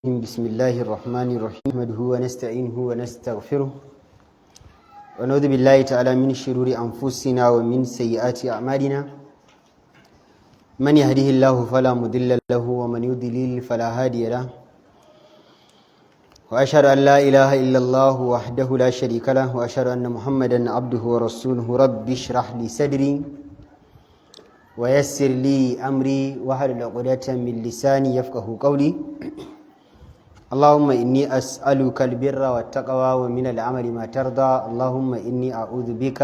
بسم الله الرحمن الرحيم نحمده ونستعينه ونستغفره ونعوذ بالله تعالى من شرور أنفسنا ومن سيئات أعمالنا من يهده الله فلا مضل له ومن يضلل فلا هادي له وأشهد أن لا إله إلا الله وحده لا شريك له وأشهد أن محمدا عبده ورسوله رب اشرح لي صدري ويسر لي أمري واحلل عقدة من لساني يفقهوا قولي اللهم إني أسألك البر والتقوى ومن العمل ما ترضى اللهم إني أعوذ بك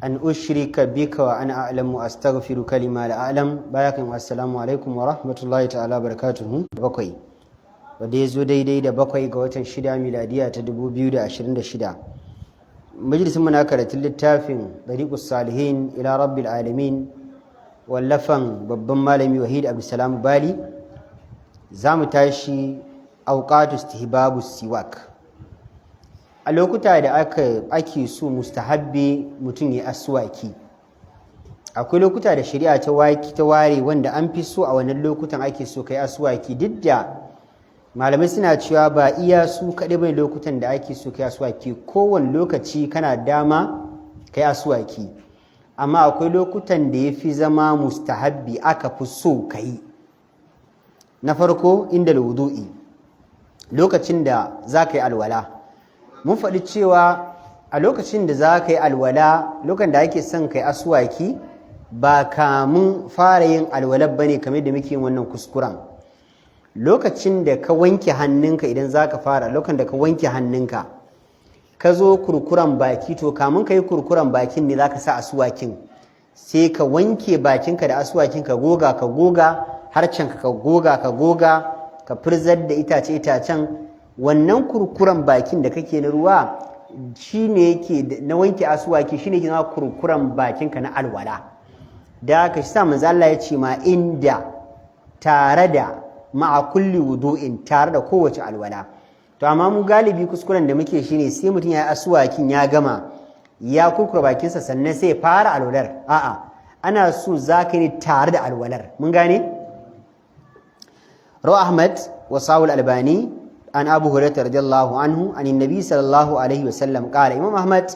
أن أشرك بك وأنا أعلم وأستغفرك لما لا أعلم بايكم السلام عليكم ورحمة الله تعالى وبركاته بقي وديزو ديدي da bakwai ga watan 6 miladiya ta 2026 majalisin muna karatun littafin Dariqus Salihin ila Rabbil Alamin wallafan babban malami Wahid Abdulsalam Bali za mu tashi auqatu istihbabu siwak a lokuta da ake so mustahabbi mutum ya aswaki akwai lokuta da shari'a ta ware wanda an fi so a wannan lokutan ake so kai aswaki duk da malamai suna cewa ba iya su kaɗai bane lokutan da ake so kai aswaki kowane lokaci kana dama kai aswaki amma akwai lokutan da ya fi zama mustahabbi aka fi so kai na farko inda wudu'i lokacin da za ka yi alwala mun faɗi cewa a lokacin da za ka yi alwala lokacin da ake son ka yi aswaki ba kamun fara yin alwalar ba ne kamar da muke yin wannan kuskuren lokacin da ka wanke hannunka idan za ka fara lokacin da ka wanke hannunka ka zo kurkuren baki to kamun ka yi kurkuren bakin ne za ka sa aswakin sai ka wanke bakinka da aswakin ka goga harcenka ka goga ka firzar da itacen wannan kurkuren bakin da kake na ruwa shine yake na wanke asuwaki shine yake na kurkuren bakinka na alwala da haka shi sa manzo Allah ya ce ma inda tare da ma'a kulli wudu'in tare da kowace alwala to amma mu galibi kuskuren da muke shine sai mutum ya yi asuwakin ya gama ya kurkura bakinsa sannan sai ya fara alwalar a'a ana so zaka yi tare da alwalar mun gane روى أحمد وصاحب الألباني عن أبو هريرة رضي الله عنه عن النبي صلى الله عليه وسلم قال إمام أحمد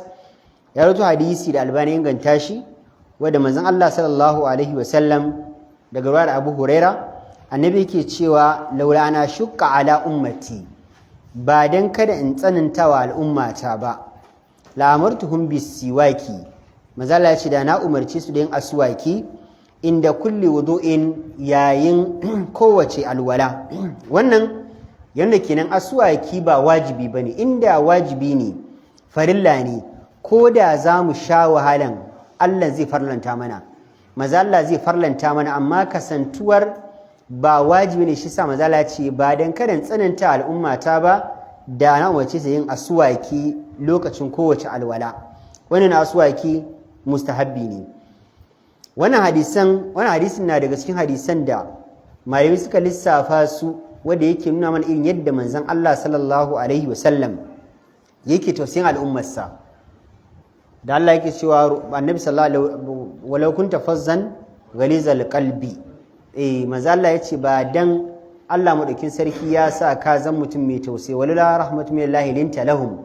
يروي حديثي الألباني عن تاشي وده منزل الله صلى الله عليه وسلم دغوار أبو هريرة النبي كي تشوا لولا أنا شق على أمتي بعدين كده إن تنتوى الأمة تابا لأمرتهم بالسواكي منزل الله شدنا أمرتي سدين أسواكي inda kulli wudu'in yayin kowace alwala wannan yanda kenan aswaki ba wajibi bane inda wajibi ne farilla ne ko da zamu sha wahalan Allah zai farlanta mana maza Allah zai farlanta mana amma kasantuwar ba wajibi ne shi sa maza Allah ce ba dan kadan tsananta al'umma ta ba da na wace sai yin aswaki lokacin kowace alwala wannan aswaki mustahabbi ne wannan hadisin na daga cikin hadisan da malami suka lissafa su wanda yake nuna mana irin yadda manzon Allah sallallahu alaihi wasallam yake tausayin al'ummarsa da Allah yake cewa annabi sallallahu alaihi walau kunta fazzan ghalizal qalbi manzon Allah yace ba dan Allah madaukin sarki ya sa ka zan mutum mai tausayi wala rahmatu minallahi linta lahum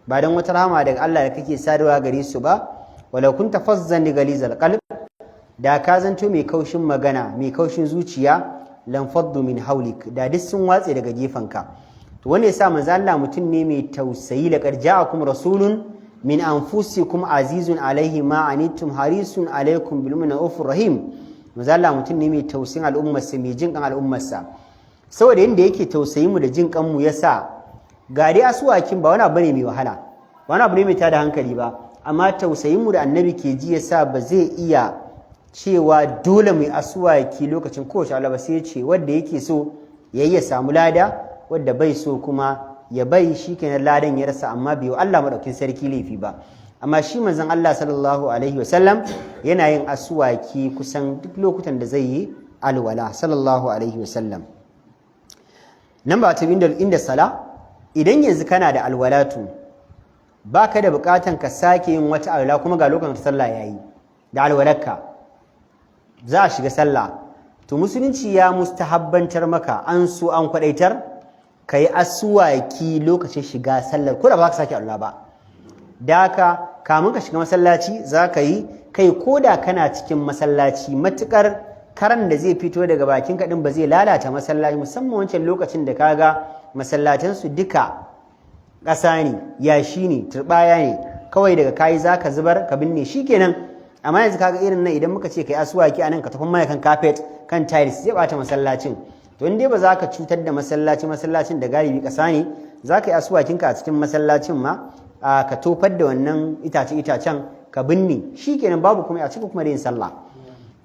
ba dan wata rahama daga Allah da kake sadarwa gare su ba walau kunta fazzan ghalizal qalbi da ka zanto mai kaushin magana mai kaushin zuciya lan faddu min haulik da duk sun watse daga gefanka to wanda yasa manzo Allah mutum ne mai tausayi la qarja'akum rasulun min anfusikum azizun alaihi ma anittum harisun alaikum bil mu'minina rahim manzo Allah mutum ne mai tausayin al'ummarsa mai jin kan al'ummarsa saboda yanda yake tausayin mu da jin kan mu yasa ga dai asuwakin ba wani abu ne mai wahala ba wani abu ne mai tada hankali ba amma tausayin mu da annabi ke ji yasa ba zai iya cewa dole mai asuwaki lokacin kowace alaba sai ce wanda yake so ya samu lada wanda bai so kuma ya bai shikenan ladan ya rasa amma bai Allah madaukin sarki laifi ba amma shi manzon Allah sallallahu alaihi wasallam yana yin asuwaki kusan duk lokutan da zai yi alwala sallallahu alaihi wasallam nan ba ta inda sala idan yanzu kana da alwalatu baka da bukatan ka sake yin wata alwala kuma ga lokacin sallah yayi da alwalarka za a shiga sallah to musulunci ya mustahabbantar maka an so an kwadaitar kai aswaki lokacin shiga sallar ko da ba ka sake Allah ba da haka kamun ka shiga masallaci za ka yi kai ko da kana cikin masallaci matukar karan da zai fito daga bakin kaɗin ba zai lalata masallaci musamman wancan lokacin da kaga masallatansu duka ƙasa ne yashi ne turɓaya ne kawai daga kayi za ka zubar ka binne shi kenan amma yanzu kaga irin nan idan muka ce kai asuwaki anan ka tafi mai kan carpet kan tiles zai bata masallacin to in dai ba za ka cutar da masallacin da galibi ƙasa ne za ka yi asuwakinka a cikin masallacin ma ka tofar da wannan itacen ka binne shi kenan babu kuma a cikin kuma da yin sallah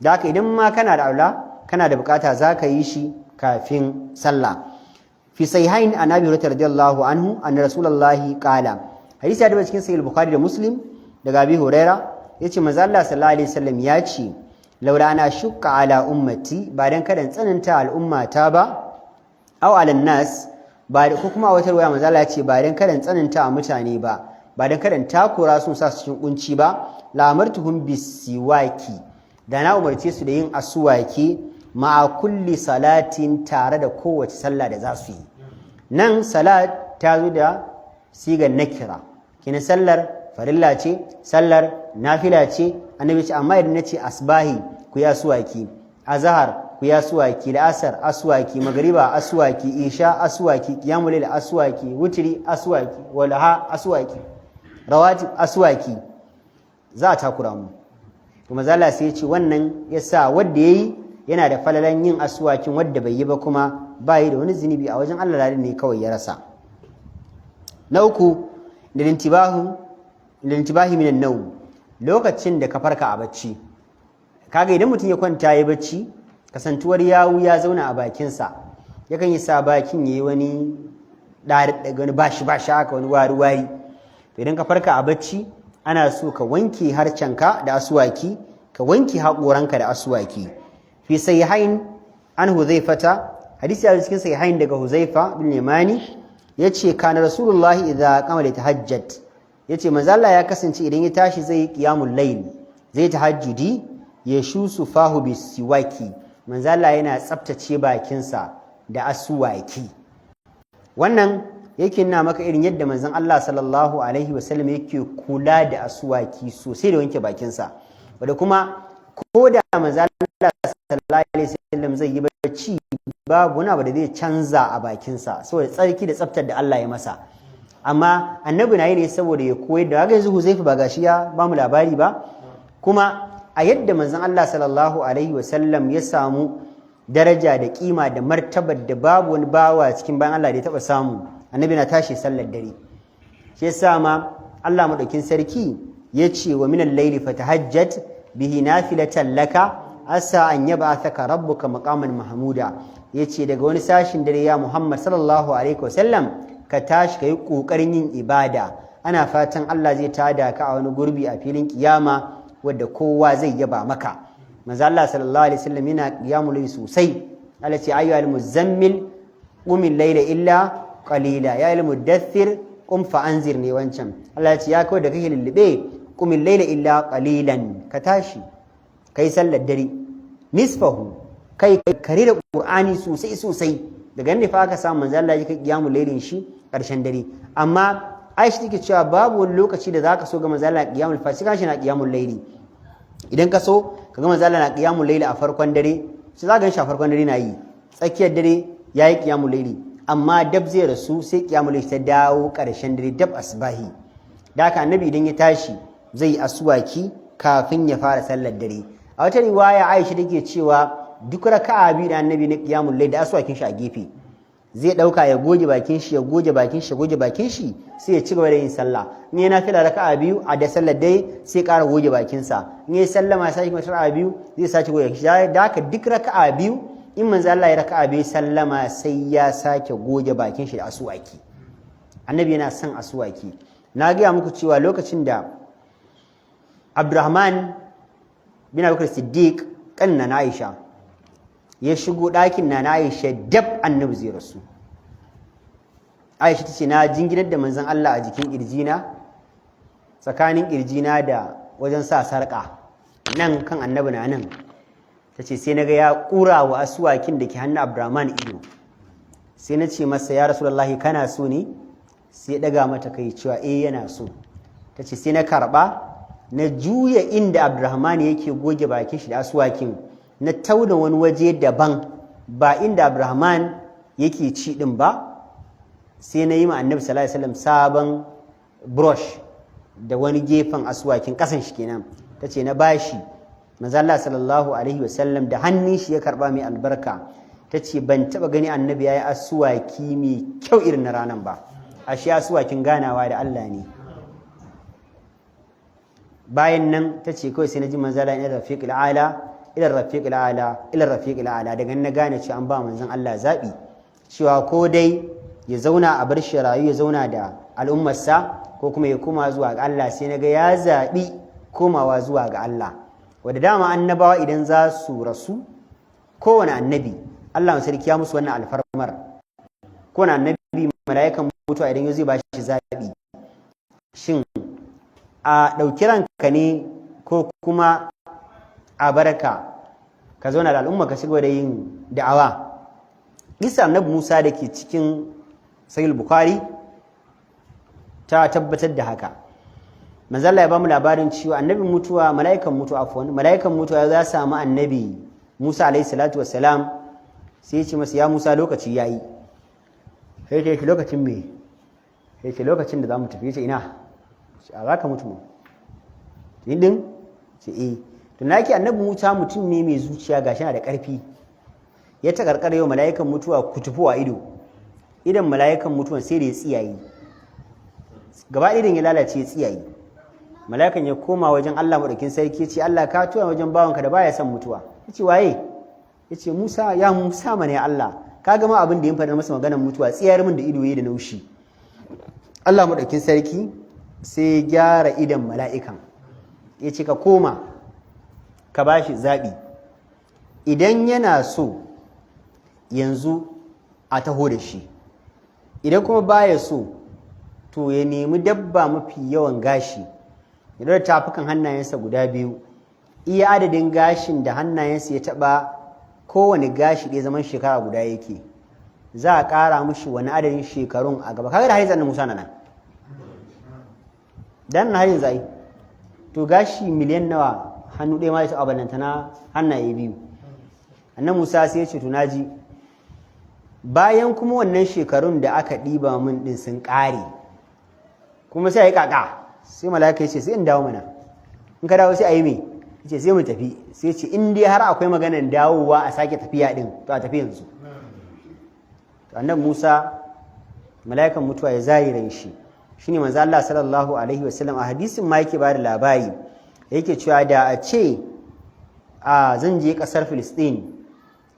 da haka idan ma kana da aula kana da bukata za ka yi shi kafin sallah fi sahihain an Abi Hurairah radiyallahu anhu anna rasulullahi qala hadisi ya daga cikin sahih bukhari da muslim daga Abi Hurairah yace manzo Allah sallallahu alaihi wasallam ya ce laula ana shukka ala ummati ba dan kada tsananta al'ummata ba aw ala nas ba ko kuma wata ruwaya manzo Allah ya ce ba dan kada tsananta a mutane ba dan kada takura sun sa su cikin kunci ba la amartuhum bisiwaki da na umarce su da yin asuwaki ma'a kulli salatin tare da kowace sallah da za su yi nan salat ta zo da sigar nakira kina sallar farilla ce sallar nafila ce annabi ce amma idan nace asbahi ku yi asuwaki azhar ku yi asuwaki la'asar asuwaki magriba asuwaki isha asuwaki qiyamul layl asuwaki wutri asuwaki walaha asuwaki rawatib asuwaki za a takura mu to mazala sai ya ce wannan yasa wanda yayi yana da falalan yin asuwakin wanda bai yi ba kuma bai da wani zinubi a wajen Allah ladin ne kawai ya rasa na uku lintibahi minan nawm lokacin da ka farka a bacci kaga idan mutum ya kwanta yayi bacci kasantuwar yawu ya zauna a bakin sa yakan yi sa bakin yayi wani wani bashi haka wani wari to idan ka farka a bacci ana so ka wanke harcenka da aswaki ka wanke haƙoranka da aswaki fi sahihain an huzaifata hadisi a cikin sahihain daga huzaifa bin yamani yace kana rasulullahi idza qama li tahajjud yace manzo Allah ya kasance idan ya tashi zai qiyamul layl zai tahajjudi ya shusu fahu bisiwaki manzo Allah yana tsaftace bakinsa da aswaki wannan yake nuna maka irin yadda manzon Allah sallallahu alaihi wasallam yake kula da asuwaki sosai da wanke bakinsa wanda kuma ko da manzon Allah sallallahu alaihi wasallam zai yi bacci babu wani abu da zai canza a bakinsa saboda tsarki da tsaftar da Allah ya masa amma annabi na yi ne saboda ya koyar da haka yanzu Huzaifa ba gashi ya ba mu labari ba kuma a yadda manzon Allah sallallahu alaihi wasallam ya samu daraja da kima da martabar da babu wani bawa cikin bayan Allah da ya taba samu annabi na tashi sallar dare shi yasa ma Allah madaukin sarki yace wa minal layli fatahajjat bihi nafilatan laka asa an yab'athaka rabbuka maqaman mahmuda yace daga wani sashin dare ya Muhammad sallallahu alaihi wasallam ka tashi kai kokarin yin ibada ana fatan Allah zai tada ka a wani gurbi a filin kiyama wanda kowa zai yaba maka manzo Allah sallallahu alaihi wasallam yana qiyamul layl sosai Allah ce ayyuhal muzammil qumil layla illa qalila ya ilmu dathir qum fa anzir ne wancan Allah ya ce ya kawai da kake lullube qumil layla illa qalilan ka tashi kai sallar dare nisfahu kai kare da qur'ani sosai daga nan ne fa aka samu manzo Allah ya kai qiyamul laylin shi karshen dare amma Aisha take cewa babu wani lokaci da zaka so ga manzo Allah qiyamul fa sai na qiyamul layli idan ka so ka ga manzo Allah na qiyamul layli a farkon dare sai zaka ga shi a farkon dare na yi tsakiyar dare yayi qiyamul layli amma dab zai rasu sai qiyamul layli ta dawo karshen dare dab asbahi da haka annabi idan ya tashi zai aswaki kafin ya fara sallar dare a wata riwaya Aisha take cewa duk raka'a biyu da annabi na qiyamul layl da aswakin shi a gefe zai dauka ya goge bakin shi sai ya ci gaba da yin sallah in yana fila raka'a biyu a da sallar dai sai ƙara goge bakin sa in yayi sallama sai kuma raka'a biyu zai sake goge shi da haka duk raka'a biyu in manzo Allah ya raka'a biyu sallama sai ya sake goge bakin shi da aswaki annabi yana son aswaki na ga muku cewa lokacin da Abdurrahman bin Abubakar Siddiq kanna Aisha ya shigo ɗakin na Aisha dab annabi zai rasu Aisha tace na jinginar da manzon Allah a jikin kirjina tsakanin kirjina da wajen sa sarka nan kan annabi na nan tace sai naga ya kura wa aswakin da ke hannun Abdurrahman ido sai na ce masa ya Rasulullahi kana so ne sai ya daga mata kai cewa yana so tace sai na karba na juya inda Abdurrahman yake goge bakin shi da aswakin na tauna wani waje daban ba inda Abdurrahman yake ci din ba sai na yi ma Annabi sallallahu alaihi wasallam sabon brush da wani gefen aswakin kasan shi kenan tace na bashi manzo Allah sallallahu alaihi wasallam da hannun shi ya karba mai albarka tace ban taba gani Annabi yayi aswaki mai kyau irin na ranan ba ashe aswakin ganawa da Allah ne bayan nan tace kawai sai na ji manzo Allah ila rafiqil ala daga nan na gane cewa an ba manzon Allah zabi cewa ko dai ya zauna a bar shi rayu ya zauna da al'ummarsa ko kuma ya koma zuwa ga Allah sai naga ya zabi komawa zuwa ga Allah wanda dama annabawa idan za su rasu kowane annabi Allah sarki ya musu wannan alfarmar kowane annabi mala'ikan mutuwa idan zai ba shi zabi shin a ɗauki ranka ne ko kuma a baraka ka zauna da al'umma ka shigo da yin da'awa isa annabi Musa da ke cikin sahih bukhari ta tabbatar da haka manzo Allah ya bamu labarin cewa annabi mutuwa mala'ikan mutuwa za samu annabi Musa alayhi salatu wassalam sai ya ce masa ya Musa lokaci yayi sai ce lokacin me sai ce lokacin da zamu tafi ce ina a zaka mutu mu din ce to naki annabi Musa mutum ne mai zuciya gashi na da ƙarfi ya ta karkar yau mala'ikan mutuwa kutufuwa idan mala'ikan mutuwan sai da ya tsiyayi gaba idan ya lalace ya tsiyayi mala'ikan ya koma wajen Allah madaukin sarki ya ce Allah ka tura wajen bawanka da baya son mutuwa yace waye yace Musa ya Musa mana ya Allah ka ga ma abin da ya faɗa masa maganar mutuwa tsiyar min da ido yayi da naushi Allah madaukin sarki sai ya gyara idan mala'ikan ya ce ka koma ka ba shi zaɓi idan yana so yanzu a taho da shi idan kuma baya so to ya nemi dabba mafi yawan gashi ya da tafukan hannayensa guda biyu iya adadin gashin da hannayensa ya taɓa kowane gashi ɗaya zaman shekara guda yake za a ƙara mushi wani adadin shekarun a gaba kaga da haizan Musa na nan dan na hayin zai to gashi miliyan nawa hannu ɗaya ma ya taɓa ballanta na hannaye biyu annan Musa sai ya ce to naji bayan kuma wannan shekarun da aka ɗiba min ɗin sun ƙare kuma sai a yi ƙaƙa sai mala'ika ya ce sai in dawo mana in ka dawo sai a yi me ya ce sai mu tafi sai ce in dai har akwai maganar dawowa a sake tafiya ɗin to a tafi yanzu to annan Musa mala'ikan mutuwa ya zari ran shi shine manzo Allah sallallahu alaihi wasallam a hadisin ma yake ba da labari yake cewa da a ce zan je kasar Filistin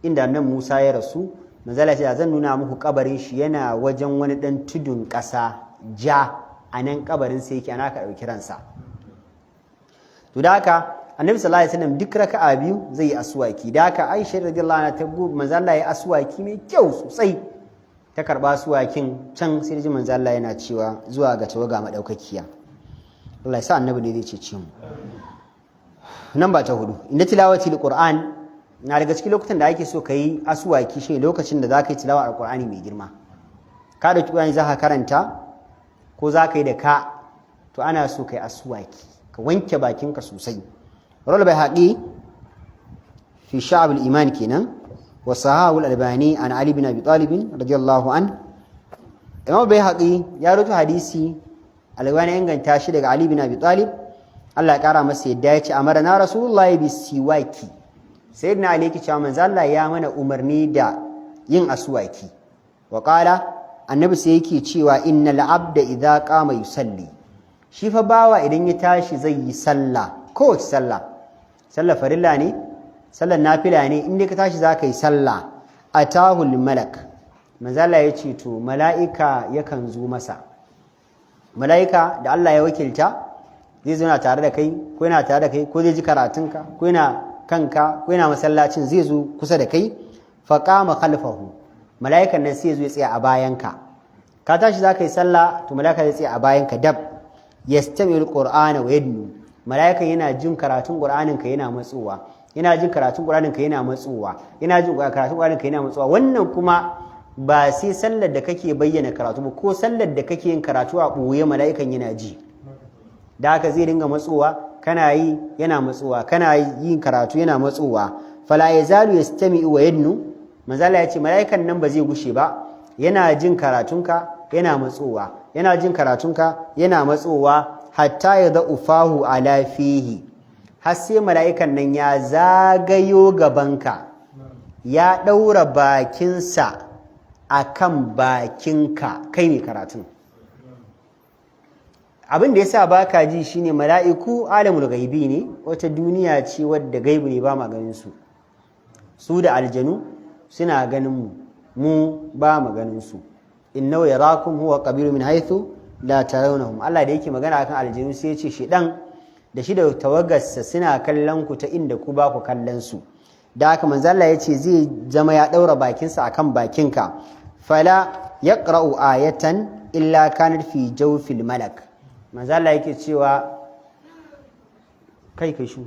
inda nan Musa ya rasu manzala ce zan nuna muku kabarin shi yana wajen wani dan tudun kasa ja a nan kabarin sai yake ana ka dauki ransa to da haka annabi sallallahu alaihi wasallam duk raka'a biyu zai yi aswaki da haka Aisha radiyallahu anha ta manzala ya aswaki mai kyau sosai ta karba aswakin can sai ji manzo Allah yana cewa zuwa ga tawaga madaukakiya Allah ya sa annabi ne zai cece mu nan ba ta hudu inda tilawati alquran na daga cikin lokutan da ake so kai aswaki shi lokacin da zaka yi tilawa alqurani mai girma ka da Qur'ani zaka karanta ko zaka yi da ka to ana so kai aswaki ka wanke bakinka sosai rawal bayhaqi fi sha'ab al-iman kenan wa sahahu al-albani an ali bin abi talib radiyallahu an imam bayhaqi ya rawaito hadisi albani inganta shi daga ali bin abi talib Allah ya kara masa yadda ya ce amara na rasulullahi bi siwaki sayyidina ali yake cewa manzo Allah ya mana umarni da yin aswaki wa qala annabi sai yake cewa innal abda idza qama yusalli shi fa bawa idan ya tashi zai yi sallah kowace sallah farilla ne sallar nafila ne inda ka tashi zaka yi sallah atahul malak manzo Allah ya ce to mala'ika yakan zo masa mala'ika da Allah ya wakilta zai zo tare da kai ko yana tare da kai ko zai ji karatunka ko yana kanka ko yana masallacin zai zo kusa da kai fa qama khalfahu mala'ikan nan sai ya zo ya tsaya a bayanka ka tashi zaka yi sallah to mala'ika zai tsaya a bayanka dab yastami'ul qur'ana wa yadnu mala'ikan yana jin karatun qur'anin ka yana matsowa yana jin karatun Qur'anin ka yana matsowa, yana jin karatun Qur'anin ka yana matsowa. Wannan kuma ba sai sallar da kake bayyana karatu ba, ko sallar da kake yin karatu a ɓoye mala'ikan yana ji, da haka zai dinga matsowa, kana yi yana matsowa, kana yin karatu yana matsowa. Fala yazalu yastami'u wa yadnu, manzala ya ce mala'ikan nan ba zai gushe ba, yana jin karatunka yana matsowa, yana jin karatunka yana matsowa, hatta ya da ufahu ala fihi, har sai mala'ikan nan ya zagayo gabanka, ya ɗaura bakinsa a kan bakinka kai ne karatun. Abin da ya sa ba ka ji shine mala'iku alamul gaibi ne, wata duniya ce wadda gaibu ne ba ma ganin su. Su da aljanu suna ganin mu ba mu ganin su. Innahu yarakum huwa qabilu min haythu la tarawnahum. Allah da yake magana akan aljanu sai ya ce shedan da shi da tawagarsa suna kallon ku ta inda ku ba ku kallon su. Da haka manzo Allah ya ce zai zama ya daura bakinsa akan bakinka. Fala yaqra'u ayatan illa kanat fi jawfil malak. Manzo Allah yake cewa kai shu,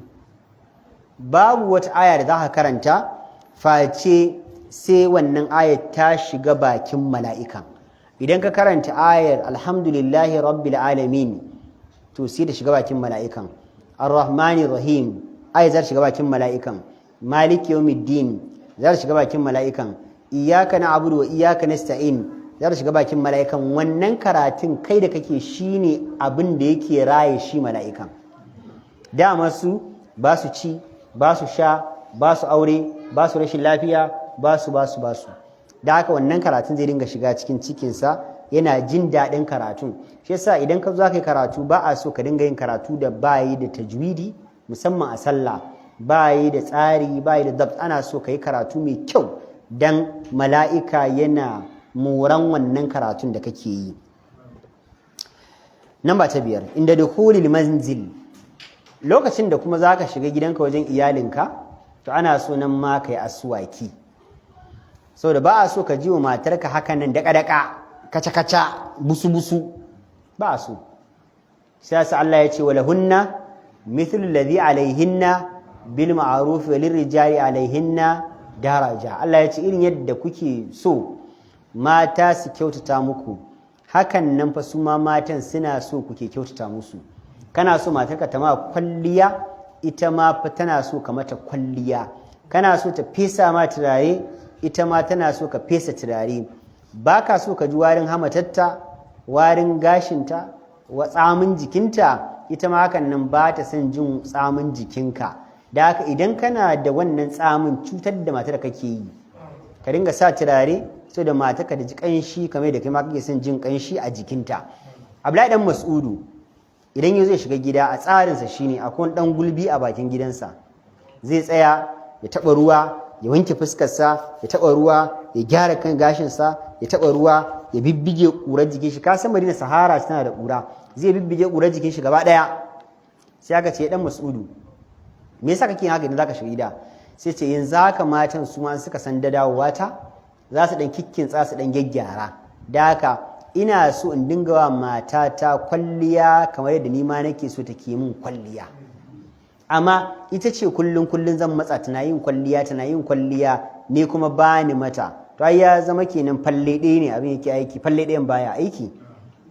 babu wata aya da zaka karanta face sai wannan ayar ta shiga bakin mala'ikan. Idan ka karanta ayar alhamdulillahi rabbil alamin, to sai ta shiga bakin mala'ikan. Ar-Rahmanir Rahim, ayar za ta shiga bakin mala'ikan. Maliki yawmiddin, za ta shiga bakin mala'ikan. Iyyaka na'budu wa iyyaka nasta'in, za ta shiga bakin mala'ikan. Wannan karatun kai da kake shine abin da yake raye shi mala'ikan. Dama su ba su ci, ba su sha, ba su aure, ba su rashin lafiya, ba su. Da haka wannan karatun zai dinga shiga cikin cikinsa, yana jin daɗin karatun. Shi yasa idan ka zo za ka yi karatu, ba a so ka dinga yin karatu da bayi da tajwidi, musamman a sallah, bayi da tsari, bayi da dabt. Ana so ka yi karatu mai kyau dan mala'ika yana moran wannan karatun da kake yi. Namba ta 5, inda dukhulil manzil, lokacin da kuma za ka shiga gidanka wajen iyalinka, to ana so nan ma ka yi aswaki. Saboda ba a so ka ji wa matarka haka nan daka-daka, kaca-kaca, busu-busu, ba a so. Sai Allah ya ce walahunna mithlu alladhi alaihinna bil ma'ruf wa lirrijali alaihinna daraja. Allah ya ce irin yadda kuke so mata su kyautata muku, hakan nan fa su ma matan suna so kuke kyautata musu. Kana so matarka ta ma kwalliya, ita ma fa tana so ka mata kwalliya. Kana so ta fesa ma turare, ita ma tana so ka fesa turare. Ba ka so ka ji warin hamatarta, warin gashinta, tsamin jikinta, ita ma hakan nan ba ta son jin tsamin jikinka. Da haka idan kana da wannan tsamin, cutar da matar kake yi. Ka dinga sa turare so da matarka da ji kanshi kamar da kai ma kake son jin kanshi a jikinta. Abdullahi dan Mas'udu idan ya zai shiga gida, a tsarinsa shine akwai dan gulbi a bakin gidansa. Zai tsaya ya taba ruwa, ya wanke fuskarsa, ya taba ruwa, ya gyara kan gashinsa, ya taba ruwa, ya bibbige ƙurar jikin shi. Ka san Madina Sahara tana da ƙura, zai bibbige ƙurar jikin shi gaba ɗaya. Sai aka ce dan Mas'udu, me yasa kake haka idan zaka shiga gida? Sai ce yanzu haka matan su ma suka san da dawowa ta, za su dan kikkintsa su dan gyaggyara. Da haka ina so in dinga wa matata kwalliya kamar yadda ni ma nake so take min kwalliya. Amma ita ce kullun zan matsa tana yin kwalliya ne kuma bani mata. To ai ya zama kenan falle ɗaya ne abin yake aiki, falle ɗayan baya aiki.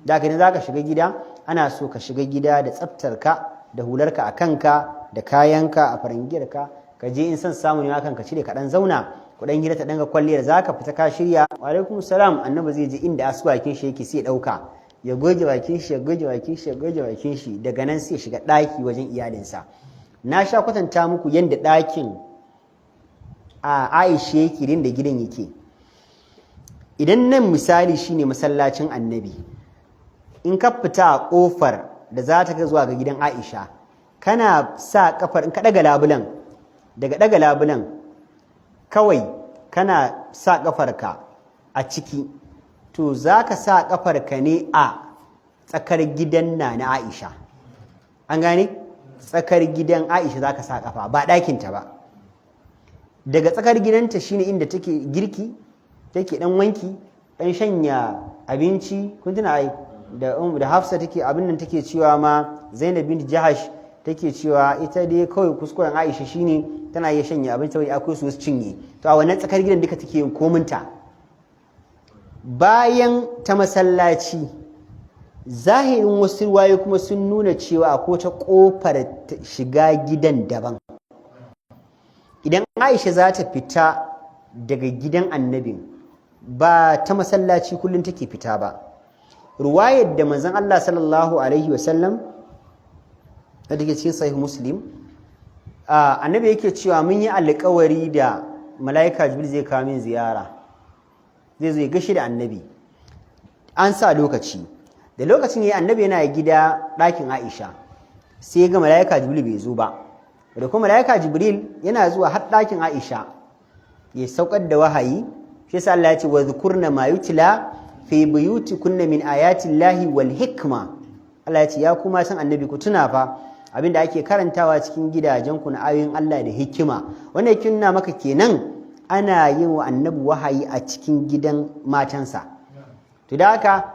Da haka idan zaka shiga gida, ana so ka shiga gida da tsaftarka, da hularka a kanka, da kayanka a farangiyarka. Ka je in son samu ne ma kanka cire ka dan zauna, ku dan gida ta danga kwalliyar, zaka fita ka shirya. Wa alaikum salam. Annabi zai je inda aswakin shi yake sai ya dauka, ya goge bakin shi, daga nan sai ya shiga daki wajen iyalinsa. Na sha kwatanta muku yanda dakin a Aisha yake da gidan yake. Idan nan misali shine masallacin Annabi, in ka fita a kofar da za ta ga zuwa ga gidan Aisha, kana sa kafar, in ka daga labulan, daga daga labulan kawai kana sa kafarka a ciki, to za ka sa kafarka ne a tsakar gidan na Aisha. An gane? Tsakar gidan Aisha za ka sa kafa, ba ɗakinta ba. Daga tsakar gidanta shine inda take girki, take dan wanki, dan shanya abinci. Kun tuna ai da Hafsa take abin nan take cewa ma Zainab bint Jahash take cewa ita dai kawai kuskuren Aisha shine tana iya shanye abinci saboda akwai su cinye to a wannan tsakar gidan duka take yin kominta. Bayan ta masallaci zahirin wasu ruwaye kuma sun nuna cewa akwai ta kofar shiga gidan daban. Idan Aisha za ta fita daga gidan annabin ba ta masallaci kullum take fita ba. Ruwayar da manzon Allah sallallahu alaihi wasallam da take cikin sahih Muslim, annabi yake cewa mun yi alƙawari da mala'ika Jibril zai kawo min ziyara, zai zo ya gashi da annabi. An sa lokaci, da lokacin yayi annabi yana gida ɗakin Aisha sai ga mala'ika Jibril bai zo ba. Da kuma mala'ika Jibril yana zuwa har ɗakin Aisha ya saukar da wahayi, shi yasa Allah ya ce wa zkurna ma yutla fi buyutikunna min ayati llahi wal hikma. Allah ya ce ya kuma san annabi ku tuna fa abinda ake karantawa cikin gidajenku na ayoyin Allah da hikima. Wannan yake nuna maka kenan ana yin wa annabi wahayi a cikin gidan matansa. To da haka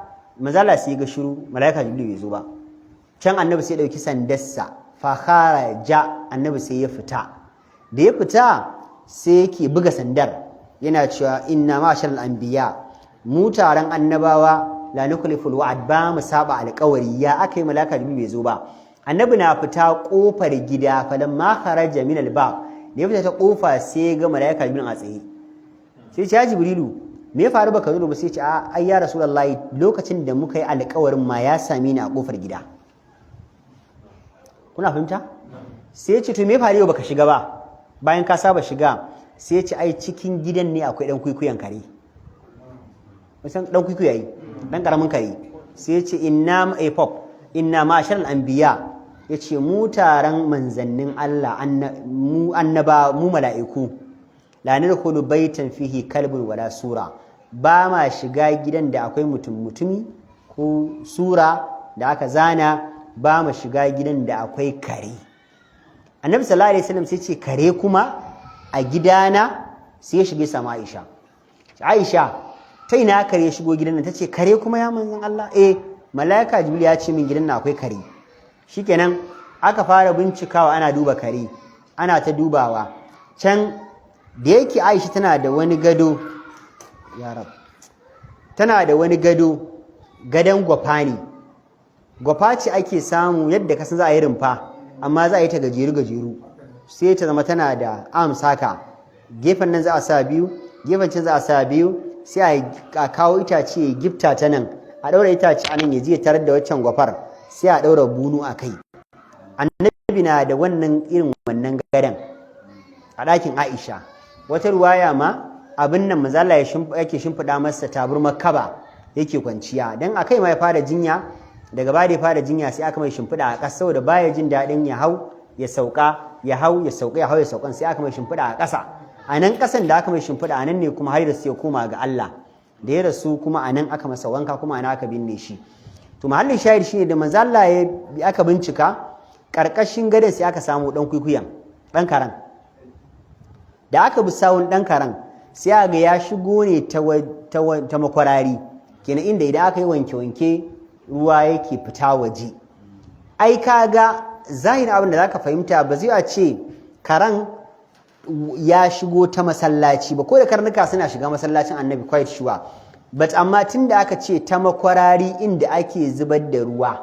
manzala sai ga shiru, malaika Jibril bai zo ba. Can annabi sai ya dauki sandarsa fa kharaja, annabi sai ya fita. Da ya fita sai yake buga sandar yana cewa inna ma'ashal anbiya, mu taron annabawa la nukliful wa'd, ba mu saba alƙawari. Ya akai malaika Jibril bai zo ba. Annabi na fita kofar gida falamma kharaja min albab, da ya fita ta kofa sai ga malaika Jibril a tsaye. Sai ya Jibrilu, me ya faru baka zo ba? Sai ce ai ya rasulullahi, lokacin da muka yi alƙawarin ma ya same ni a kofar gida. Kuna fahimta? Sai ya ce to me ya faru baka shiga ba bayan ka saba shiga? Sai ya ce ai cikin gidan ne akwai dan kuikuyan kare. Wasan dan kuikuya yi, dan karamin kare. Sai ya ce inna ma'ashal anbiya, yace mu taron manzannin Allah, mu annaba, mu mala'iku, la nadkhulu baitan fihi kalbun wala sura, ba ma shiga gidan da akwai mutumi ko sura da aka zana, ba ma shiga gidan da akwai kare. Annabi sallallahu alaihi wasallam sai ce kare kuma a gidana? Sai ya shige sama Aisha. Aisha, ta ina kare ya shigo gidan nan? Tace kare kuma ya manzon Allah? Malaika Jibril ya ce min gidan nan akwai kare. Shikenan aka fara bincikawa, ana duba kare, ana ta dubawa. Can da yake Aisha tana da wani gado, ya rab, tana da wani gado, gadon gwafa ne. Gwafa ce ake samu yadda kasan za a yi rumfa, amma za a yi ta gajeru sai ta zama tana da amsaka, gefen nan za a sa biyu, gefen can za a sa biyu, sai a kawo itace ya gifta ta nan, a ɗaura itace a nan ya je tarar da waccan gwafar, sai a ɗaura bunu a kai. Annabi na da wannan irin wannan gadon a ɗakin Aisha. Wata ruwaya ma abin nan manzo Allah yake shimfiɗa masa taburmar kaba yake kwanciya, dan akai ma ya fara jinya. Daga baya da ya fara jinya sai aka mai shimfiɗa a ƙasa saboda baya jin daɗin ya hau ya sauka, ya hau ya sauka, ya hau ya saukan, sai aka mai shimfiɗa a ƙasa. A nan ƙasan da aka mai shimfiɗa a nan ne kuma har da sai ya koma ga Allah. Da ya rasu kuma a nan aka masa wanka, kuma a nan aka binne shi. To mahallin shahid shine da manzo Allah ya aka bincika ƙarƙashin gadon sai aka samu ɗan kwikwiyan, ɗan karan. Da aka bi sawun ɗan karan sai aka ga ya shigo ne ta makwarari, kenan inda idan aka yi wanke-wanke ruwa yake fita waje. Ai kaga zahirin abin da zaka fahimta ba zai a ce karan ya shigo ta masallaci ba, ko da karnuka suna shiga masallacin Annabi quite sure, but amma tunda aka ce ta makwarari inda ake zubar da ruwa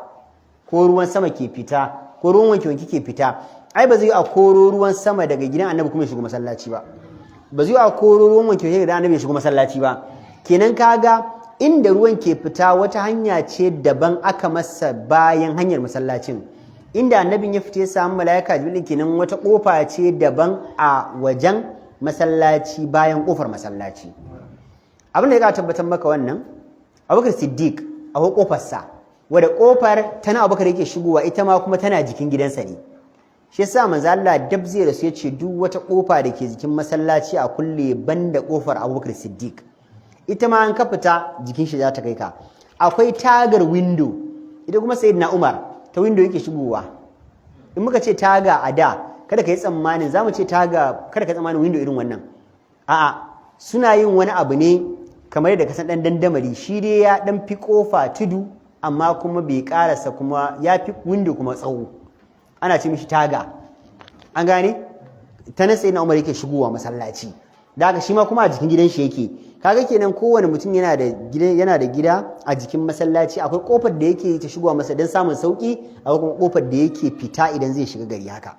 ko ruwan sama ke fita ko ruwan wanke-wanke ke fita, ai ba zai a koro ruwan sama daga gidan Annabi kuma ya shigo masallaci ba, ba zai a koro ruwan wanke-wanke daga Annabi ya shigo masallaci ba. Kenan kaga inda ruwan ke fita wata hanya ce daban aka masa bayan hanyar masallacin. Inda annabin ya fita ya samu malaika Jibril kenan wata kofa ce daban a wajen masallaci bayan kofar masallaci. Abin da ya tabbatar maka wannan, Abubakar Siddiq akwai kofarsa wadda kofar tana Abubakar yake shigowa, ita ma kuma tana jikin gidansa ne. Shi yasa manzo Allah dab zai rasu yace duk wata kofa da ke jikin masallaci a kulle banda kofar Abubakar Siddiq. Ita ma an ka fita jikin shi za ta kai ka. Akwai tagar window, ita kuma Sayyidina Umar ta window yake shigowa. In muka ce taga a da, kada ka yi tsammanin zamu ce taga, kada ka yi tsammanin window irin wannan. A'a, suna yin wani abu ne kamar yadda ka san dan dandamali, shi dai ya dan fi kofa tudu amma kuma bai karasa, kuma ya fi window kuma tsawo. Ana ce mishi taga. An gane? ta nan sayyidina Umar yake shigowa masallaci da haka shi ma kuma a jikin gidan shi yake kaga kenan kowane mutum yana da gida a jikin masallaci akwai kofar da yake ta shigowa masa don samun sauki akwai kuma kofar da yake fita idan zai shiga gari haka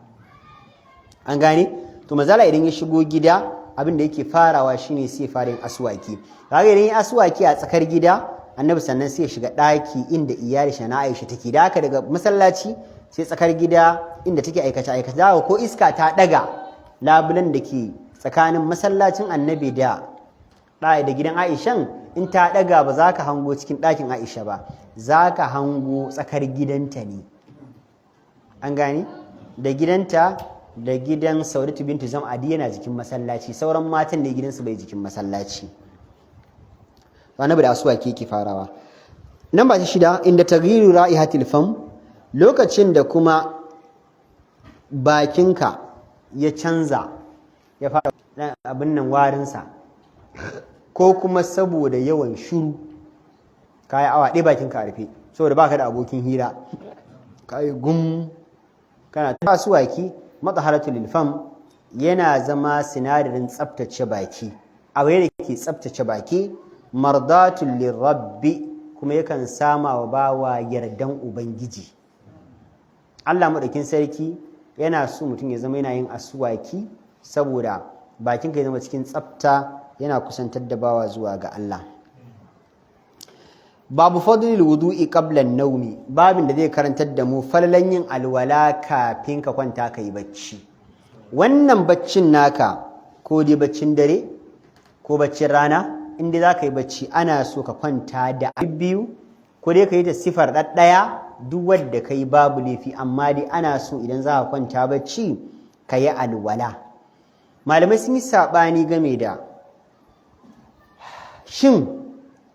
an gane to mazala idan ya shigo gida abin da yake farawa shine sai fara yin aswaki kaga idan ya aswaki a tsakar gida annabi sannan sai ya shiga daki inda iyali shi na Aisha take da haka daga masallaci sai tsakar gida inda take aikace ko iska ta daga labulan da ke tsakanin masallacin annabi da gidan Aishan in ta daga ba za ka hango cikin ɗakin Aisha ba za ka hango tsakar gidanta ne an gane da gidanta da gidan Saudatu bintu Zam'adi yana jikin masallaci sauran matan ne gidansu bai jikin masallaci annabi da aswaki yake farawa nan ba shi 6 inda taghyiru ra'ihatil fam lokacin da kuma bakinka ya canza ya fara abin nan warinsa ko kuma saboda yawan shiru kayi awa ɗaya bakinka a rufe saboda baka da abokin hira kayi gum kana ta aswaki mataharatul fam yana zama sinadarin tsaftace baki abu da ke tsaftace baki mardatul lirabbi kuma yakan sama wa bawa yardan ubangiji Allah madaukin sarki yana so mutum ya zama yana yin aswaki saboda bakinka ya zama cikin tsafta yana kusantar da bawa zuwa ga Allah babu fadlil wudu'i qabla an-nawmi babin da zai karantar da mu falalan yin alwala kafin ka kwanta kai bacci wannan baccin naka ko dai baccin dare ko baccin rana inda za ka yi bacci ana so ka kwanta da biyu ko dai ka yi ta sifar ɗaɗɗaya duk wadda ka yi babu laifi amma dai ana so idan za ka kwanta bacci ka yi alwala malamai sun yi saɓani game da shin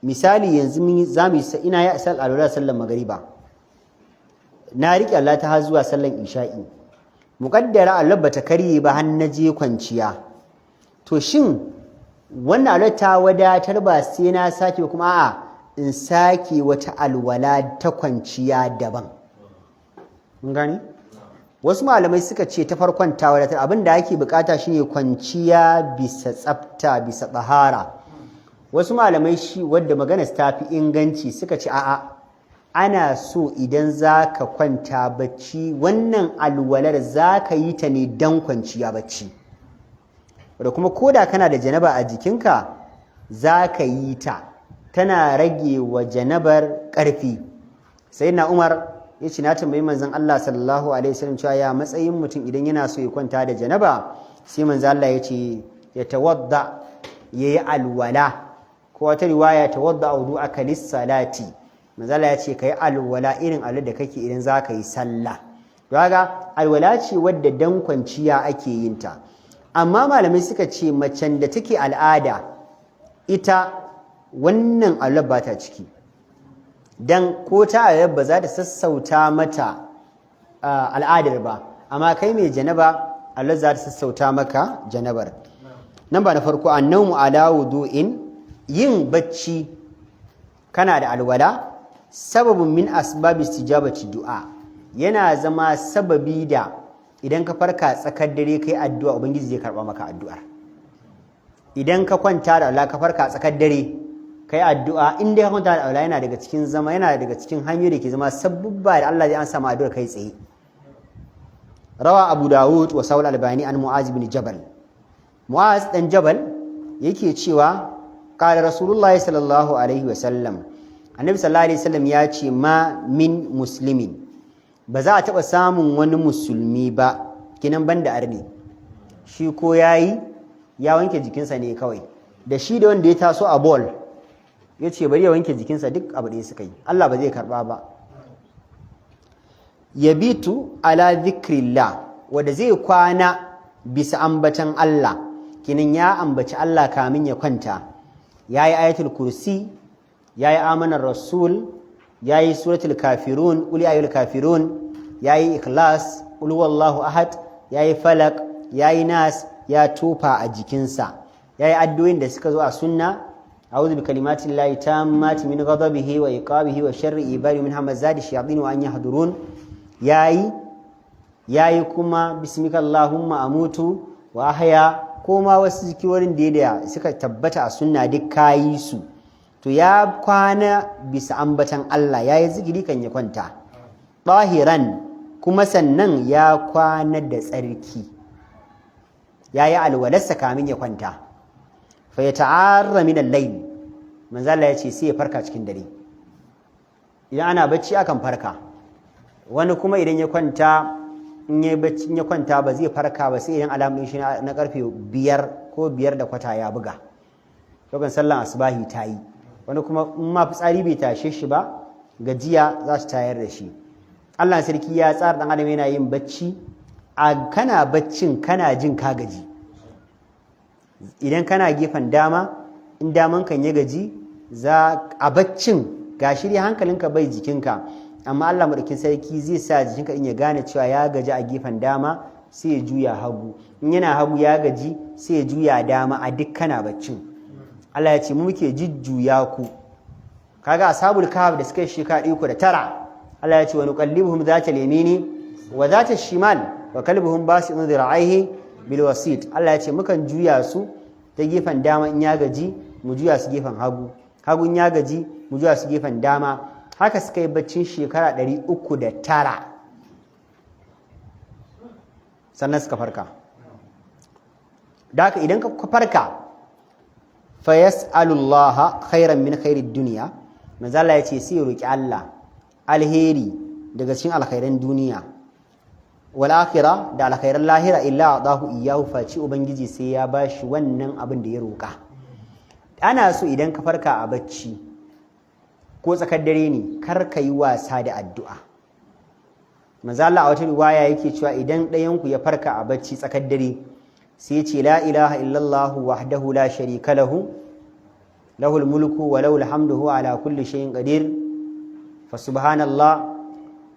misali yanzu za mu ina ya asal alwala sallan magariba na riƙe Allah ta har zuwa sallan isha'i muƙaddara Allah bata karye ba har na je kwanciya to shin wannan alwala ta wadatar ba sai na sake kuma a'a in sake wata alwala ta kwanciya daban mun gani wasu malamai suka ce ta farkon ta wadatar abinda ake bukata shine kwanciya bisa tsafta bisa tsahara wasu malamai shi wadda magana ta fi inganci suka ce a'a ana so idan za ka kwanta bacci wannan alwalar za ka yi ta ne don kwanciya bacci da kuma koda kana da janaba a jikinka za ka yi ta tana rage wa janabar ƙarfi sai na Umar ya ce na tambayi manzon Allah sallallahu alaihi wasallam cewa ya matsayin mutum idan yana so ya kwanta da janaba sai manzon Allah ya ce ya tawadda yayi alwala ko wata riwaya tawadda wudu'aka lis-salati manzon Allah ya ce kai alwala irin alwala da kake idan zaka yi sallah kaga alwala ce wadda dan kwanciya ake yin ta amma malamai suka ce macen da take al'ada ita wannan alwala ba ta ciki dan ko ta alwala ba za ta sassauta mata al'adar ba amma kai mai janaba alwala za ta sassauta maka janabar nan ba na farko annawmu ala wudu'in yin bacci kana da alwala sababun min asbabi istijabati du'a yana zama sababi da idan ka farka tsakar dare kai addu'a ubangiji zai karba maka addu'ar idan ka kwanta da Allah ka farka tsakar dare kai addu'a in dai ka kwanta da Allah yana daga cikin hanyoyi da ke zama sabubba da Allah zai ansa ma addu'ar kai tsaye rawa Abu Dawud wa Saul Albani an Mu'az bin Jabal Mu'az dan Jabal yake cewa qala Rasulullahi sallallahu alaihi wa sallam Annabi sallallahu alaihi wasallam ya ce ma min muslimin ba za a taɓa samun wani musulmi ba kinan banda arni shi ko yayi ya wanke jikinsa ne kawai da shi da wanda ya taso a ball ya ce bari ya wanke jikinsa duk abu ɗaya suka yi Allah ba zai karɓa ba yabitu ala dhikrillah wanda zai kwana bisa ambatan Allah kinan ya ambaci Allah kamin ya kwanta yayi ayatul kursi yayi amanar rasul yayi suratul kafirun qul ya ayyuhal kafirun yayi ikhlas qul huwallahu ahad yayi falak yayi nas ya tofa a jikinsa yayi addu'o'in da suka zo a sunna a'udhu bi kalimatillahi tammati min ghadabihi wa iqabihi wa sharri ibadi min hamazati shayatin wa an yahdurun yayi kuma bismika allahumma amutu wa ahya ko ma wasu zikirorin da suka tabbata a sunna duk kayi su to ya kwana bisa ambatan Allah yayi zikiri kan ya kwanta tahiran kuma sannan ya kwana da tsarki yayi alwalarsa kamin ya kwanta fa yata'arra min al-layl manzo Allah yace sai ya farka cikin dare idan ana bacci akan farka wani kuma idan ya kwanta in yayi bacci in ya kwanta ba zai farka ba sai idan alamun shi na karfe 5 ko 5 da kwata ya buga lokacin sallan asubahi tayi wani kuma in ma fitsari bai tashe shi ba gajiya za su tayar da shi Allah sarki ya tsara dan adam yana yin bacci a kana baccin kana jin ka gaji idan kana gefen dama in daman kan ya gaji za a baccin gashi dai hankalinka bai jikinka amma Allah madaukin sarki zai sa jikinka din ya gane cewa ya gaji a gefen dama sai ya juya hagu in yana hagu ya gaji sai ya juya dama a duk kana baccin Allah ya ce mu muke jujjuya ku kaga ashabul kahf da suka shika 109 Allah ya ce wa nuqallibuhum zata yamini wa zata shimal wa kalbuhum basidun dhira'ihi bil wasit Allah ya ce mukan juya su ta gefen dama in ya gaji mu juya su gefen hagu hagu in ya gaji mu juya su gefen dama haka suka yi baccin shekara 309 sannan suka farka da haka idan ka farka fa yas'alullaha khairan min khairid dunya manzo Allah ya ce sai roki Allah alheri daga cikin alkhairan duniya wal akhirah da alkhairan lahira illa adahu iyyahu faci ubangiji sai ya bashi wannan abin da ya roka ana so idan ka farka a bacci ko tsakar dare ne kar ka yi wasa da addu'a manzo Allah a wata riwaya yake cewa idan ɗayan ku ya farka a bacci tsakar dare sai ya ce la ilaha illallah wahdahu la sharika lahu lahul mulku wa lahul hamdu huwa ala kulli shay'in qadir fa subhanallah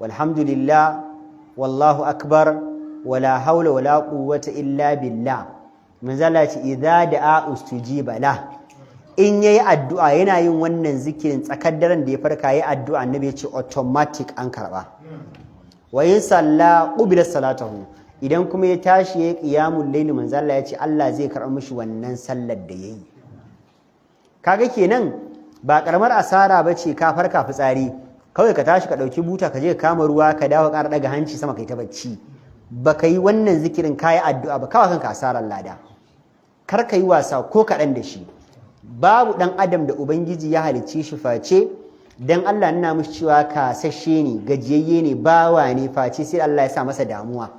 walhamdulillah wallahu akbar wala hawla wala quwwata illa billah manzo Allah ya ce idza da'a ustujiba la in yayi addu'a yana yin wannan zikirin tsakar daren da ya farka yayi addu'a annabi ya ce automatic an karba wa in salla qubila salatahu idan kuma ya tashi yayi qiyamul layl manzo Allah ya ce Allah zai karɓa mishi wannan sallar da yayi kaga kenan ba karamar asara bace ka farka fitsari kawai ka tashi ka dauki buta ka je ka kama ruwa ka dawo ƙara daga hanci sama kai ta bacci baka yi wannan zikirin kayi addu'a ba kawai kanka asarar lada kar ka yi wasa ko kaɗan da shi babu ɗan adam da ubangiji ya halicce shi face dan Allah nuna mishi cewa kasashe ne gajiyayye ne bawa ne face sai Allah ya sa masa damuwa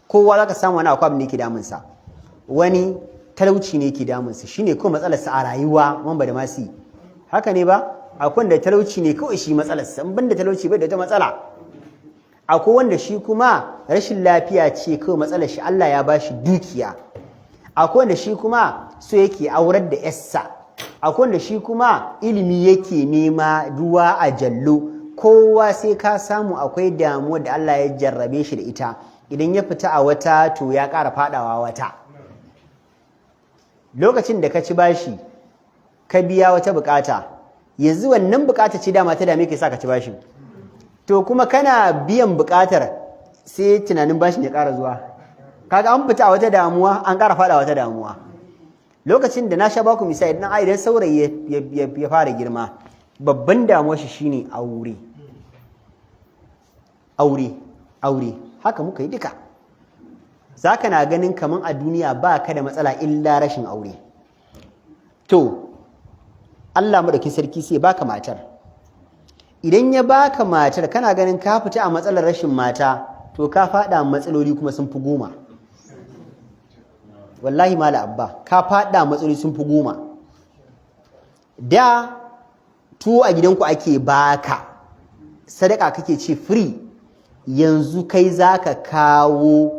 kowa zaka samu wani akwai abin da yake damunsa wani talauci ne yake damunsa shine kawai matsalarsa a rayuwa wanda da masu haka ne ba akwai wanda talauci ne kawai shi matsalarsa in banda talauci bai da wata matsala akwai wanda shi kuma rashin lafiya ce kawai matsalar shi Allah ya bashi dukiya akwai wanda shi kuma so yake aurar da yarsa akwai wanda shi kuma ilimi yake nema ruwa a jallo kowa sai ka samu akwai damuwa da Allah ya jarrabe shi da ita idan ya fita a wata to ya ƙara fadawa wata lokacin da ka ci bashi ka biya wata bukata yanzu wannan bukata ce dama ta dame ka sa ka ci bashin to kuma kana biyan bukatar sai tunanin bashin ya ƙara zuwa kaga an fita a wata damuwa an ƙara fada wata damuwa lokacin da na sha baku misali idan saurayi ya fara girma babban damuwar shi shine aure haka muka yi duka zaka na ganin kaman a duniya ba ka da matsala illa rashin aure to Allah madaukakin sarki sai baka matar idan ya baka matar kana ganin ka fita a matsalar rashin mata to ka fada matsaloli kuma sun fi 10 wallahi mala abba ka fada matsaloli sun fi 10 da tuwo a gidanku ake baka sadaka kake ci free yanzu kai zaka kawo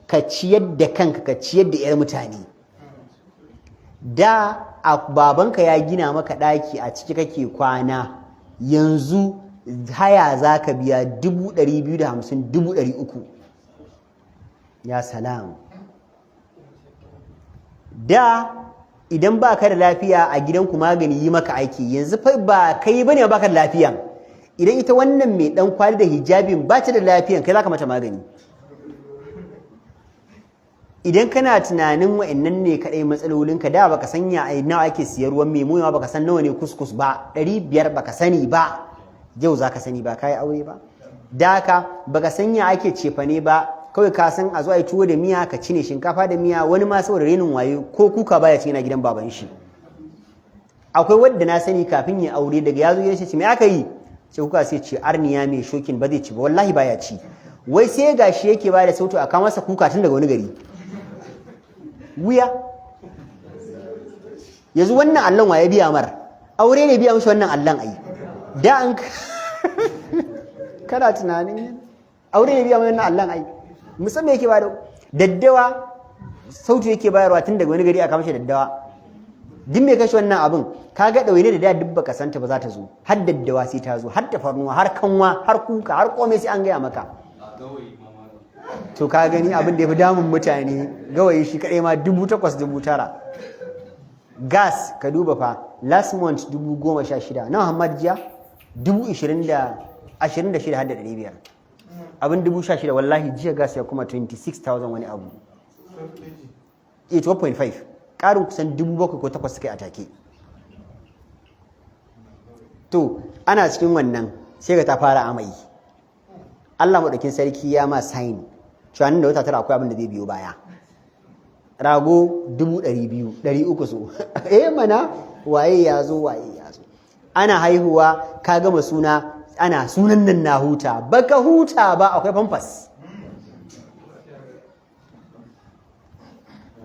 ka ciyar da kanka ka ciyar da 'yar mutane da babanka ya gina maka ɗaki a ciki kake kwana yanzu haya za ka biya 250,000 300,000 ya salam da idan ba ka da lafiya a gidanku magani yi maka aiki yanzu fa ba kai bane ba ka da lafiyan idan ita wannan mai dan kwali da hijabin ba ta da lafiyan kai za ka mata magani idan kana tunanin wa'annan ne kadai matsalolinka da baka sanya a nawa ake siyar ruwan memo ma baka san nawa ne kuskus ba 500 baka sani ba yau zaka sani ba kai aure ba daka baka sanya ake cefane ba kawai ka san a zo ai tuwo da miya ka cine shinkafa da miya wani ma saboda renin waye ko kuka baya ci yana gidan baban shi akwai wanda na sani kafin ya aure daga yazo ya ce me aka yi sai kuka sai ce arniya mai shokin ba zai ci ba wallahi baya ci wai sai gashi yake ba da sautu a kawo masa kuka tun daga wani gari wuya yanzu wannan allon waye biya mar aure ne biya mishi wannan allon ai da an kana tunanin aure ne biya wannan allon ai musamman yake ba da daddawa sautu yake bayarwa tun daga wani gari a kawo mishi daddawa din me kashi wannan abin kaga dawaine da duk baka santa ba za ta zo har daddawa sai ta zo har tafarnuwa har kanwa har kuka har komai sai an gaya maka to ka gani abin da ya fi damun mutane gawayi shi kaɗai ma 8,000-9,000 gas ka duba fa last month 16,000 na Muhammad jiya 26,500 abin 16,000 wallahi jiya gas ya kuma 26,000 wani abu 12.5 ƙarin kusan 7,000 ko 8 suka yi a take to ana cikin wannan sai ga ta fara amai Allah maɗaukin sarki ya ma sign cewa nan da wata tara akwai abin da zai biyo baya rago 200,000 300 so mana waye ya zo ana haihuwa ka gama suna ana sunan nan na huta baka huta ba akwai pampers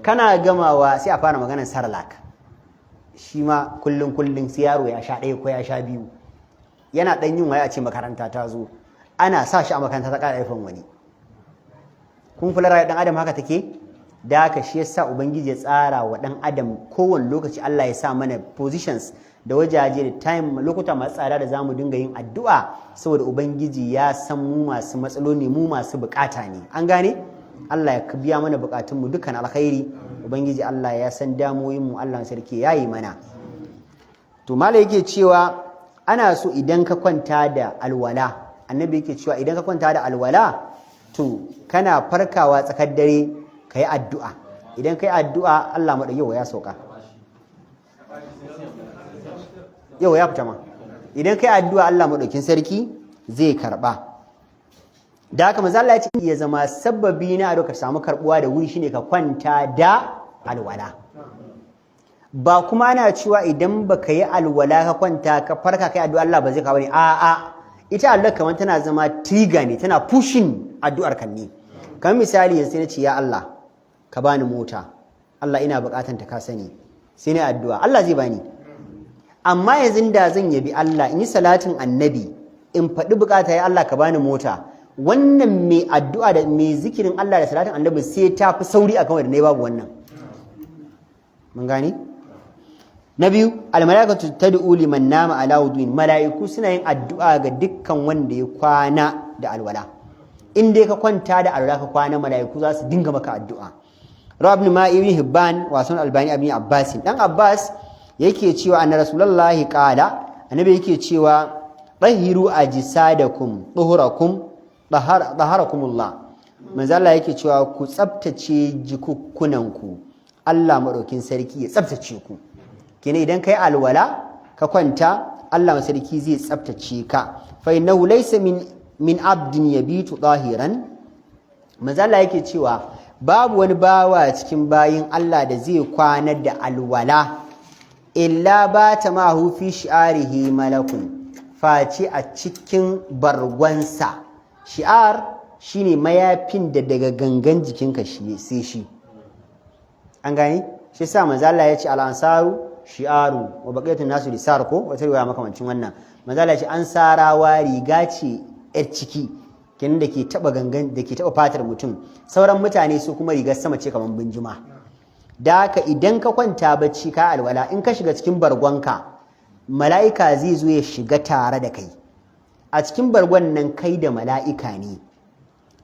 kana gamawa sai a fara maganar sarlak shi ma kullun sai yaro ya sha ɗaya ko ya sha biyu yana ɗan yin waye a ce makaranta ta zo ana sa shi a makaranta ta ƙara haifan wani kun kula rayuwar ɗan adam haka take da haka shi yasa ubangiji ya tsara wa ɗan adam kowane lokaci Allah ya sa mana positions da wajaje da time lokuta masu tsada da zamu dinga yin addu'a saboda ubangiji ya san mu masu matsaloli mu masu bukata ne an gane Allah ya biya mana bukatun mu dukkan alkhairi ubangiji Allah ya san damoyin mu Allah sarki yayi mana to malai yake cewa ana so idan ka kwanta da alwala annabi yake cewa idan ka kwanta da alwala to kana farkawa tsakar dare kai addu'a idan kai addu'a Allah madauki ya sauka yau ya fita ma idan kai addu'a Allah madaukin sarki zai karba da haka manzo Allah ya ce ya zama sababi na da ka samu karbuwa da wuri shine ka kwanta da alwala ba kuma ana cewa idan baka yi alwala ka kwanta ka farka kai addu'a Allah ba zai kawo ne a ita Allah kamar tana zama trigger ne tana pushing addu'ar kan ne kamar misali yanzu na ce ya Allah ka bani mota Allah ina bukatan ta ka sani sai ne addu'a Allah zai bani amma yanzu da zan yabi Allah in yi salatin annabi in faɗi bukata ya Allah ka bani mota wannan mai addu'a da mai zikirin Allah da salatin annabi sai ta fi sauri akan wanda ne babu wannan mun gani na biyu almalaikatu tad'u liman nama ala wudu'in malaiku suna yin addu'a ga dukkan wanda ya kwana da alwala in dai ka kwanta da alwala ka kwana malaiku za su dinga maka addu'a Ibn Ma'ibn Hibban wasan Albani Ibn Abbas dan Abbas yake cewa anna rasulullahi qala annabi yake cewa tahiru ajsadakum tuhurakum taharakumullah manzo Allah yake cewa ku tsaftace jikukkunanku Allah madaukin sarki ya tsaftace ku kene idan kai alwala ka kwanta Allah sarki zai tsaftace ka fa innahu laysa min abdin yabitu tahiran manzo Allah yake cewa babu wani bawa cikin bayin Allah da zai kwana da alwala illa bata mahu fi shi'arihi malakun face a cikin bargonsa shi'ar shine mayafin da daga gangan jikinka shi sai shi an gani shi sa manzo Allah ya ce al-ansaru shi'aru wa baqiyatun nasu lisar ko wata riwaya makamancin wannan manzo Allah ya ce ansarawa riga ce yar ciki kin da ke taba gangan da ke taba fatar mutum sauran mutane su kuma rigar sama ce kaman binjima da haka idan ka kwanta bacci ka alwala in ka shiga cikin bargonka mala'ika zai zo ya shiga tare da kai a cikin bargon nan kai da mala'ika ne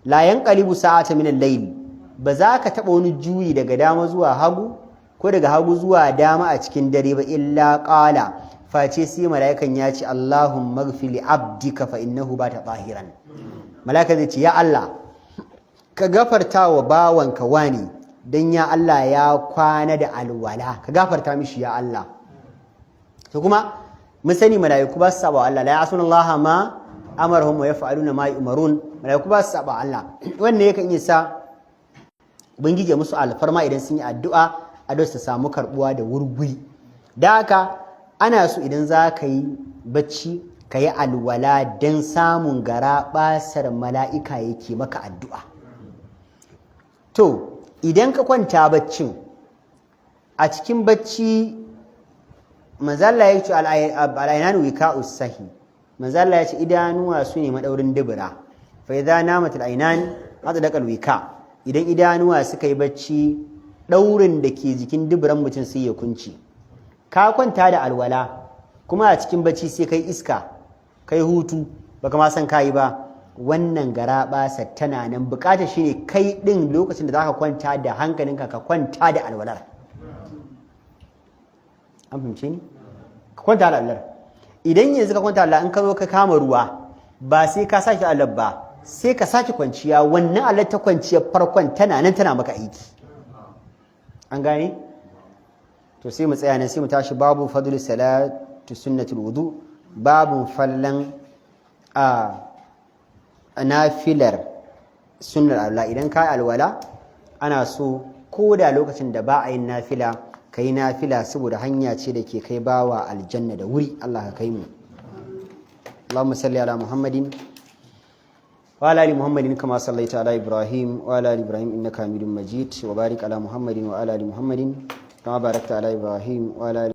la yanqalibu sa'ata min al-layl ba za ka taba wani juyi daga dama zuwa hagu ko daga hagu zuwa dama a cikin dare ba illa qala face sai mala'ikan ya ce Allahumma ighfir li abdika fa innahu bata tahiran mala'ika zai ce ya Allah ka gafarta wa bawanka wani dan ya Allah ya kwana da alwala ka gafarta mishi ya Allah. To kuma mun sani mala'iku ba su saba Allah, la ya'suna Allah ma amarahum wa yaf'aluna ma yu'marun. Mala'iku ba su saba Allah. Wannan yakan iya sa ubangiji musu alfarma idan sun yi addu'a su samu karbuwa da wurguri. Da haka ana so idan za ka yi bacci ka yi alwala don samun gara basar mala'ika yake maka addu'a. To idan ka kwanta baccin a cikin bacci manzalla ya ce al'ainanu wika'us sahi, manzalla ya ce idanuwa su ne madaurin dubura, fa idza namat al'ainan atlaqa wika. Idan idanuwa suka yi bacci daurin da ke jikin duburan mutum sai ya kunci. Ka kwanta da alwala kuma a cikin bacci sai kai iska kai hutu baka ma san kai ba, wannan garabasa tana nan. Bukata shine kai din lokacin da zaka kwanta da hankalinka ka kwanta da alwalar. An fahimce ni? Ka kwanta da alwalar. Idan yanzu ka kwanta da alwalar in ka zo ka kama ruwa ba sai ka sake alwalar ba, sai ka sake kwanciya, wannan alwalar ta kwanciya farkon tana nan tana maka aiki. An gane? To sai mu tsaya nan sai mu tashi babu fadlus salatu sunnatul wudu, babun fallan nafilar sunnar alwala. Idan ka yi alwala ana so ko da lokacin da ba a yin nafila ka yi nafila, saboda hanya ce da ke kai bawa aljanna da wuri. Allah ka kai mu. Allahumma salli ala Muhammadin wa ala ali Muhammadin kama sallaita ala Ibrahim wa ala ali Ibrahim innaka Hamidum Majid, wa barik ala Muhammadin wa ala ali Muhammadin kama barakta ala Ibrahim wa ala